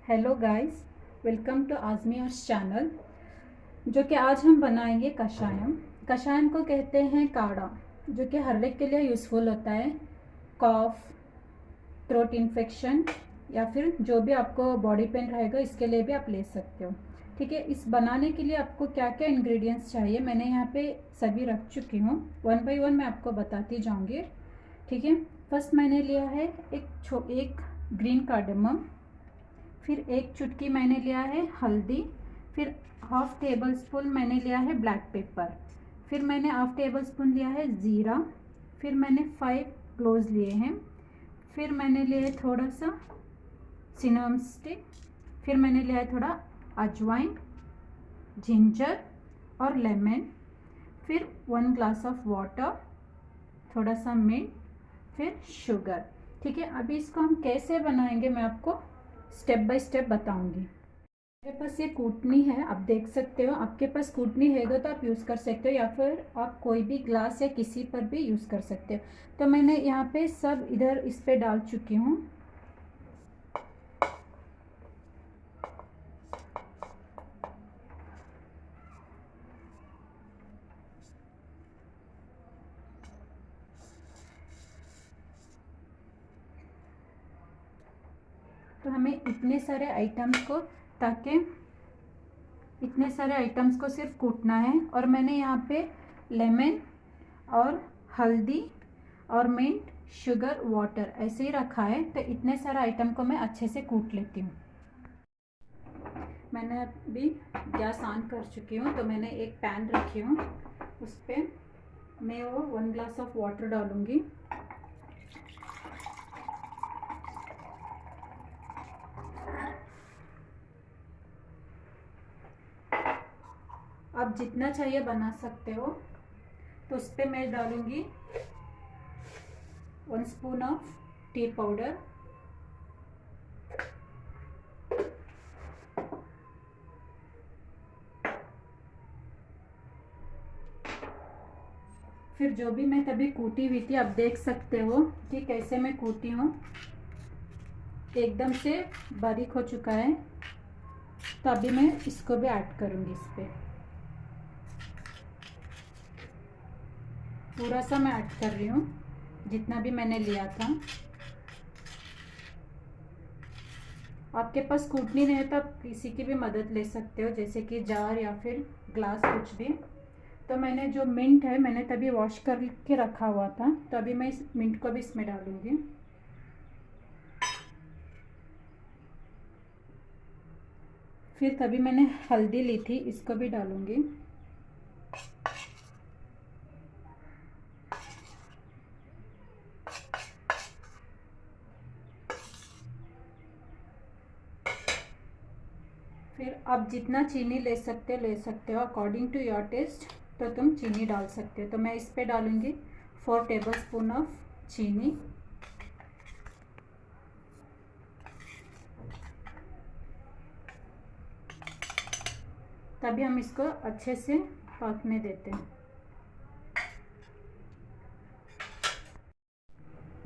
Hello guys, welcome to Ajmeer's channel. जो कि आज हम बनाएंगे कषायम। कषायम को कहते हैं काढ़ा, जो कि हर एक के लिए यूज़फुल होता है। कॉफ, थ्रोट इन्फेक्शन या फिर जो भी आपको बॉडी पेन रहेगा, इसके लिए भी आप ले सकते हो। ठीक है, इस बनाने के लिए आपको क्या क्या इंग्रेडिएंट्स चाहिए मैंने यहाँ पे सभी रख चुकी हूँ। वन बाय वन मैं आपको बताती जाऊँगी। ठीक है, फर्स्ट मैंने लिया है एक ग्रीन कार्डेमम, फिर एक चुटकी मैंने लिया है हल्दी, फिर हाफ टेबल स्पून मैंने लिया है ब्लैक पेपर, फिर मैंने हाफ टेबल स्पून लिया है ज़ीरा, फिर मैंने 5 क्लोव्स लिए हैं, फिर मैंने लिया है थोड़ा सा सिनेमन स्टिक, फिर मैंने लिया है थोड़ा अजवाइन, जिंजर और लेमन, फिर 1 ग्लास ऑफ वाटर, थोड़ा सा मिंट, फिर शुगर। ठीक है, अभी इसको हम कैसे बनाएंगे मैं आपको स्टेप बाय स्टेप बताऊंगी। मेरे पास ये कूटनी है, आप देख सकते हो। आपके पास कूटनी है तो आप यूज़ कर सकते हो, या फिर आप कोई भी ग्लास या किसी पर भी यूज़ कर सकते हो। तो मैंने यहाँ पे सब इधर इस पे डाल चुकी हूँ। तो हमें इतने सारे आइटम्स को सिर्फ कूटना है। और मैंने यहाँ पे लेमन और हल्दी और मिंट, शुगर, वाटर ऐसे ही रखा है। तो इतने सारे आइटम को मैं अच्छे से कूट लेती हूँ। मैंने अभी गैस ऑन कर चुकी हूँ। तो मैंने एक पैन रखी हूँ, उस पर मैं वो 1 ग्लास ऑफ वाटर डालूँगी। आप जितना चाहिए बना सकते हो। तो उस पर मैं डालूँगी 1 स्पून ऑफ टी पाउडर, फिर जो भी मैं तभी कूटी हुई थी, आप देख सकते हो कि कैसे मैं कूटी हूँ, एकदम से बारीक हो चुका है। तो अभी मैं इसको भी ऐड करूँगी। इस पर पूरा सा मैं ऐड कर रही हूँ, जितना भी मैंने लिया था। आपके पास कूटनी नहीं है तो आप किसी की भी मदद ले सकते हो, जैसे कि जार या फिर ग्लास, कुछ भी। तो मैंने जो मिंट है मैंने तभी वॉश करके रखा हुआ था, तो अभी मैं इस मिंट को भी इसमें डालूंगी। फिर तभी मैंने हल्दी ली थी, इसको भी डालूंगी। फिर आप जितना चीनी ले सकते हो अकॉर्डिंग टू योर टेस्ट। तो तुम चीनी डाल सकते हो। तो मैं इस पे डालूंगी 4 टेबल स्पून ऑफ चीनी। तभी हम इसको अच्छे से पकने देते हैं।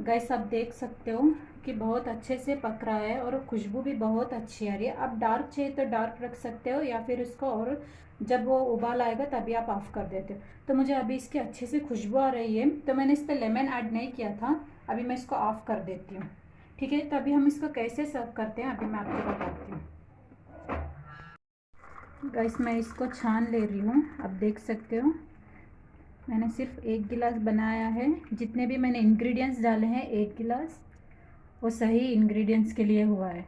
गैस आप देख सकते हो कि बहुत अच्छे से पक रहा है और खुशबू भी बहुत अच्छी आ रही है। आप डार्क चाहिए तो डार्क रख सकते हो, या फिर इसको और जब वो उबाल आएगा तभी आप ऑफ कर देते हो। तो मुझे अभी इसकी अच्छे से खुशबू आ रही है, तो मैंने इस पर लेमन ऐड नहीं किया था। अभी मैं इसको ऑफ कर देती हूँ। ठीक है, तो अभी हम इसको कैसे सर्व करते हैं अभी मैं आपको बताती हूँ। गैस मैं इसको छान ले रही हूँ, आप देख सकते हो। मैंने सिर्फ 1 गिलास बनाया है। जितने भी मैंने इंग्रेडिएंट्स डाले हैं 1 गिलास, वो सही इंग्रेडिएंट्स के लिए हुआ है।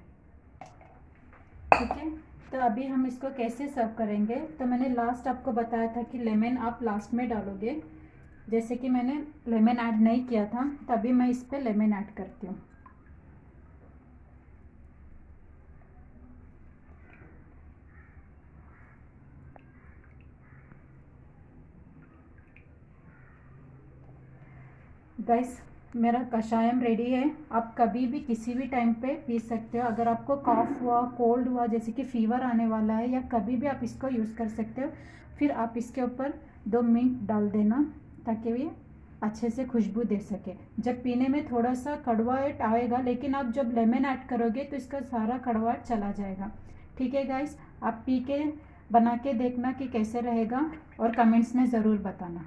ठीक है, तो अभी हम इसको कैसे सर्व करेंगे। तो मैंने लास्ट आपको बताया था कि लेमन आप लास्ट में डालोगे। जैसे कि मैंने लेमन ऐड नहीं किया था, तभी मैं इस पर लेमन ऐड करती हूँ। गाइस, मेरा कषायम रेडी है। आप कभी भी किसी भी टाइम पे पी सकते हो। अगर आपको कॉफ हुआ, कोल्ड हुआ, जैसे कि फीवर आने वाला है, या कभी भी आप इसको यूज़ कर सकते हो। फिर आप इसके ऊपर 2 मिनट डाल देना, ताकि ये अच्छे से खुशबू दे सके। जब पीने में थोड़ा सा कड़वाहट आएगा, लेकिन आप जब लेमन ऐड करोगे तो इसका सारा कड़वाहट चला जाएगा। ठीक है गाइस, आप पी के बना के देखना कि कैसे रहेगा और कमेंट्स में ज़रूर बताना।